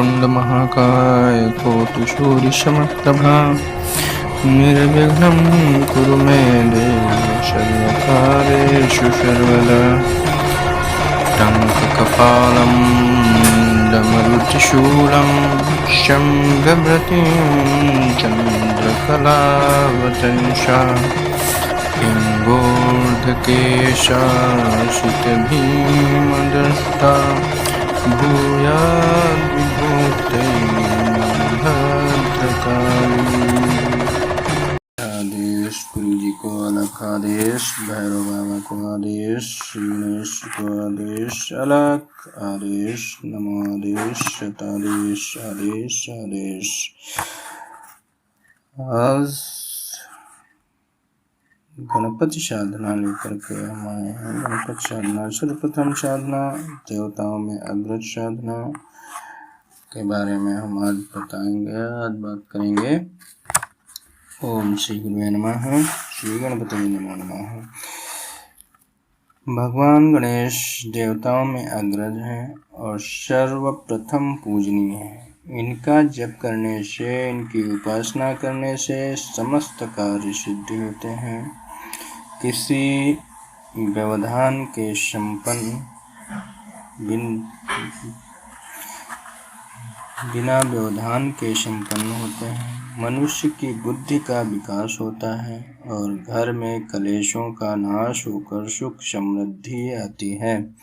वक्रतुंड महाकाय कोटिसूर्यसमप्रभा निर्विघ्नं कुरु मे देव सर्वकार्येषु सर्वदा टङ्ककपालं डमरुत्रिशूलं शङ्खभृतिं चन्द्रकलावतंसा हिङ्गोर्धकेशासितभीमदस्ता भूयाद्विभूतये भद्रकाली। आदेश गुरु जी को अलग आदेश, भैरव बाबा को आदेश, गणेश को आदेश, अलग आदेश, नमो आदेश, शतादेश आदेश आदेश। आज गणपति साधना लेकर के हम आए हैं। गणपति साधना सर्वप्रथम साधना, देवताओं में अग्रज साधना के बारे में हम आज बताएंगे, आज बात करेंगे। ओम श्री गुरुवे नमः, श्री गणपति नमो नमः। भगवान गणेश देवताओं में अग्रज हैं और सर्वप्रथम पूजनीय हैं। इनका जप करने से, इनकी उपासना करने से समस्त कार्य सिद्धि होते हैं। किसी व्यवधान के संपन्न बिना व्यवधान के संपन्न होते हैं। मनुष्य की बुद्धि का विकास होता है और घर में कलेशों का नाश होकर सुख समृद्धि आती है।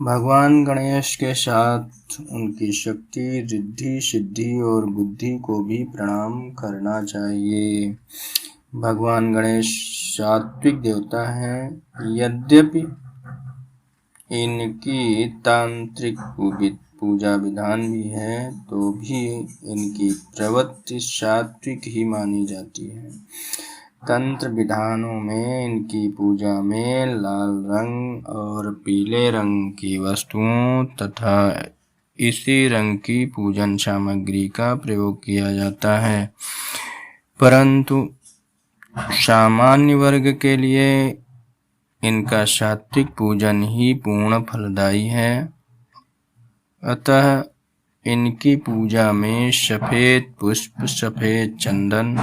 भगवान गणेश के साथ उनकी शक्ति, रिद्धि, सिद्धि और बुद्धि को भी प्रणाम करना चाहिए। भगवान गणेश सात्विक देवता हैं। यद्यपि इनकी तांत्रिक पूजा विधान भी है, तो भी इनकी प्रवृत्ति सात्विक ही मानी जाती है। तंत्र विधानों में इनकी पूजा में लाल रंग और पीले रंग की वस्तुओं तथा इसी रंग की पूजन सामग्री का प्रयोग किया जाता है, परंतु सामान्य वर्ग के लिए इनका सात्विक पूजन ही पूर्ण फलदायी है। अतः इनकी पूजा में सफेद पुष्प, सफेद चंदन,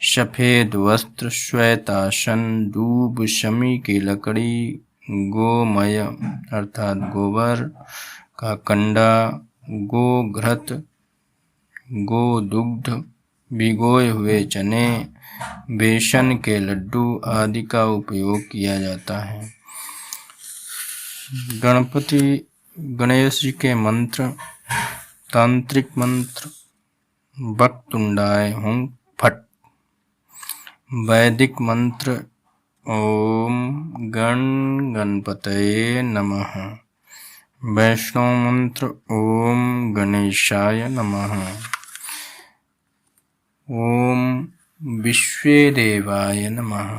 सफेद वस्त्र, श्वेतासन, दूब, शमी की लकड़ी, गोमय अर्थात गोबर का कंडा, गोघृत, गोदुग्ध, भिगोए हुए चने, बेसन के लड्डू आदि का उपयोग किया जाता है। गणेश जी के मंत्र, तांत्रिक मंत्र वक्रतुंडाय हुं फट। वैदिक मंत्र ओम गणपतये नमः। वैष्णव मंत्र ओम गणेशाय नमः। ओम विश्वेदेवाय नमः।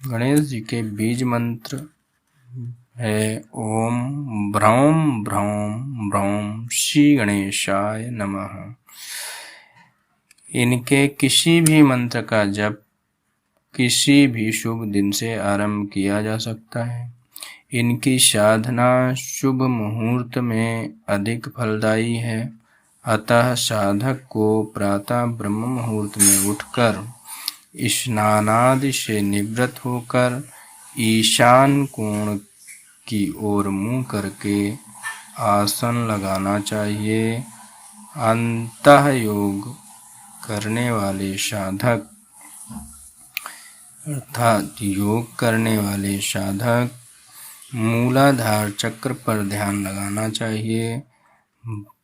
गणेश जी के बीज मंत्र है ओम भ्रौं भ्रौं भ्रौं श्री गणेशाय नमः। इनके किसी भी मंत्र का जप किसी भी शुभ दिन से आरंभ किया जा सकता है। इनकी साधना शुभ मुहूर्त में अधिक फलदायी है। अतः साधक को प्रातः ब्रह्म मुहूर्त में उठकर स्नानादि से निवृत्त होकर ईशान कोण की ओर मुंह करके आसन लगाना चाहिए। अंतः योग करने वाले साधक अर्थात योग करने वाले साधक मूलाधार चक्र पर ध्यान लगाना चाहिए।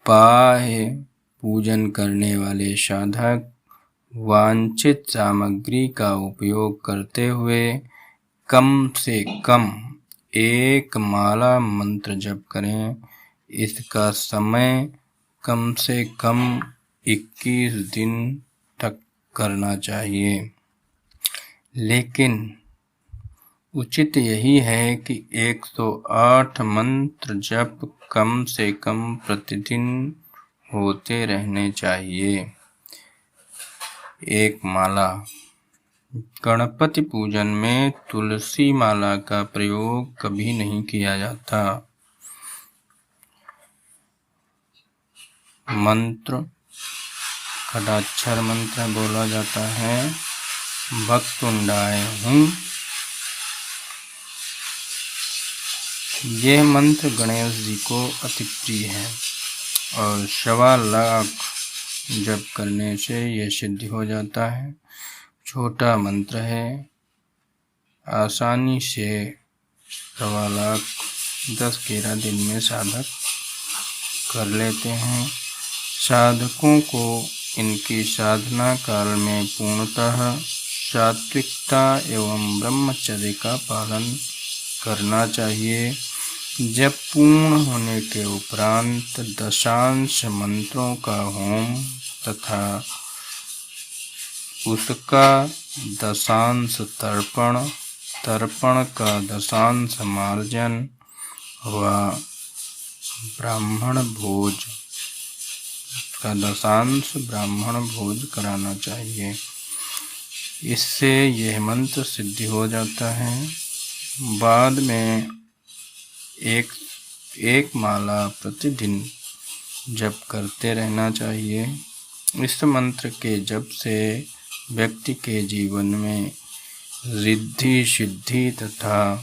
बाह्य पूजन करने वाले साधक वांछित सामग्री का उपयोग करते हुए कम से कम एक माला मंत्र जप करें। इसका समय कम से कम 21 दिन तक करना चाहिए, लेकिन उचित यही है कि 108 मंत्र जप कम से कम प्रतिदिन होते रहने चाहिए। एक माला। गणपति पूजन में तुलसी माला का प्रयोग कभी नहीं किया जाता। मंत्र खडाक्षर मंत्र बोला जाता है। वक्रतुंडाय हूँ। यह मंत्र गणेश जी को अति प्रिय है और 1.25 लाख जप करने से यह सिद्ध हो जाता है। छोटा मंत्र है, आसानी से 1.25 लाख 10-11 दिन में साधक कर लेते हैं। साधकों को इनकी साधना काल में पूर्णतः सात्विकता एवं ब्रह्मचर्य का पालन करना चाहिए। जब पूर्ण होने के उपरांत दशांश मंत्रों का होम तथा उसका दशांश तर्पण, तर्पण का दशांश मार्जन व ब्राह्मण भोज का दशांश ब्राह्मण भोज कराना चाहिए। इससे यह मंत्र सिद्धि हो जाता है। बाद में एक माला प्रतिदिन जप करते रहना चाहिए। इस मंत्र के जप से व्यक्ति के जीवन में रिद्धि सिद्धि तथा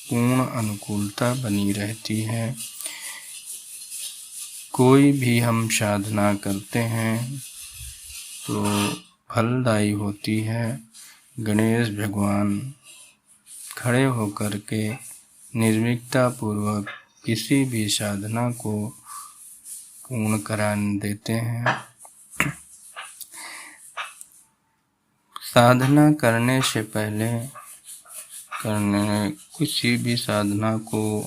पूर्ण अनुकूलता बनी रहती है। कोई भी हम साधना करते हैं तो फलदायी होती है। गणेश भगवान खड़े होकर के निर्भीकता पूर्वक किसी भी साधना को पूर्ण करा देते हैं। साधना करने से पहले किसी भी साधना को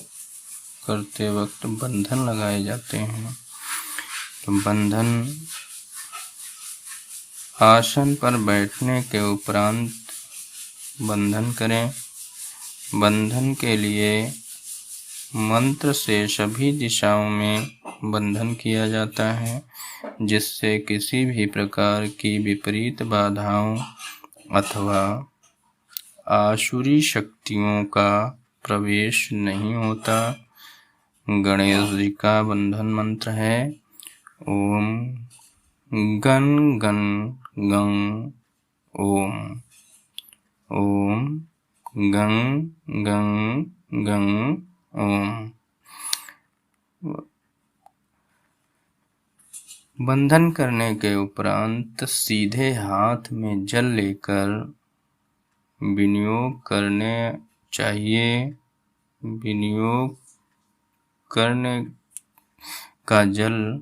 करते वक्त बंधन लगाए जाते हैं। तो बंधन आसन पर बैठने के उपरांत बंधन करें। बंधन के लिए मंत्र से सभी दिशाओं में बंधन किया जाता है, जिससे किसी भी प्रकार की विपरीत बाधाओं अथवा आसुरी शक्तियों का प्रवेश नहीं होता। गणेश जी का बंधन मंत्र है ओम गण गण गं ओम, ओम गं गं गं ओम। बंधन करने के उपरांत सीधे हाथ में जल लेकर विनियोग करने चाहिए। विनियोग करने का जल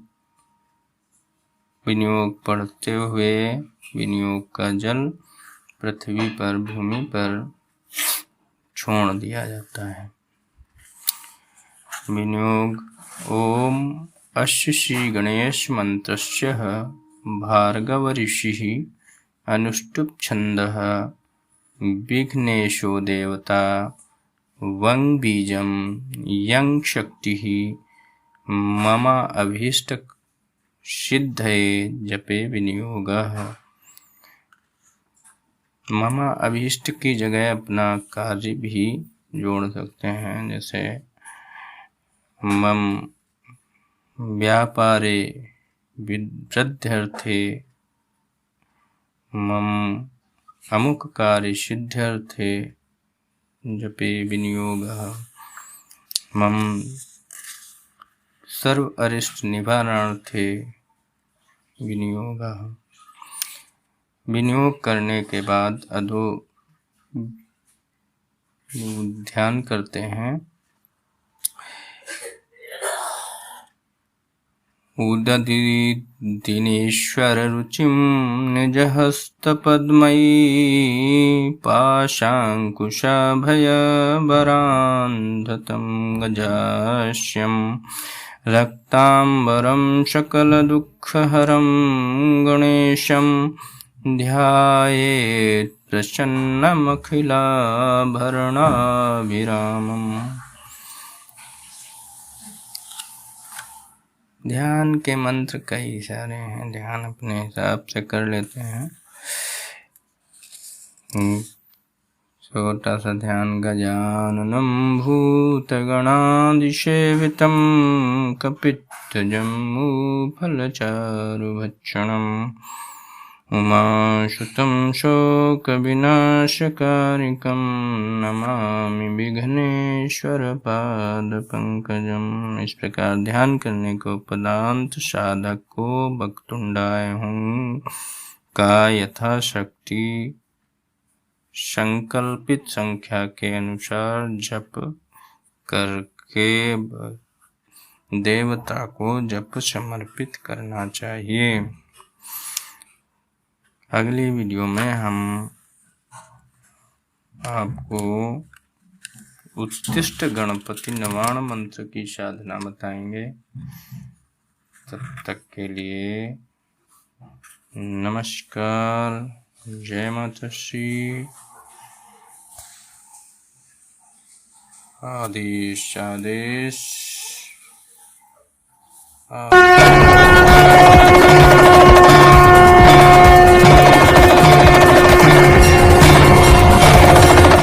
विनियोग पढ़ते हुए विनियोग का जल पृथ्वी पर भूमि पर छोड़ दिया जाता है। विनियोग ओम अस्य श्री गणेश मंत्रस्य भार्गव ऋषिः अनुष्टुप् छन्दः विघ्नेशो देवता वं बीजं यं शक्तिः मम अभीष्ट सिद्धये जपे विनियोगः। मम अभीष्ट की जगह अपना कार्य भी जोड़ सकते हैं, जैसे मम व्यापारे वृद्ध्यर्थे मम अमुक कार्य सिद्ध्यर्थे जपे विनियोगः। मम सर्व अरिष्ट निवारणार्थे विनियोगः। विनियोग करने के बाद अधो ध्यान करते हैं। उदधि दिनेश्वर रुचिं निजहस्तपद्मैः पाशाङ्कुशभयभरान्धतं गजास्यं रक्ताम्बरं सकलदुःखहरं गणेशं ध्यायेत् प्रसन्नमखिलाभरणाभिरामम्। ध्यान के मंत्र कई सारे हैं, ध्यान अपने हिसाब से कर लेते हैं। छोटा सा ध्यान गजाननं भूतगणादिसेवितं कपित्थजम्बूफलचारुभक्षणम् उमासुतं शोकविनाशकारिकं नमामि विघ्नेश्वरपादपङ्कजम्। इस प्रकार ध्यान करने को उपदांत साधक को वक्रतुंडाय हूँ का यथाशक्ति संकल्पित संख्या के अनुसार जप करके देवता को जप समर्पित करना चाहिए। अगली वीडियो में हम आपको उत्तिष्ठ गणपति नवाण मंत्र की साधना बताएंगे। तब तक के लिए नमस्कार। जय माता श्री। आदेश आदेश।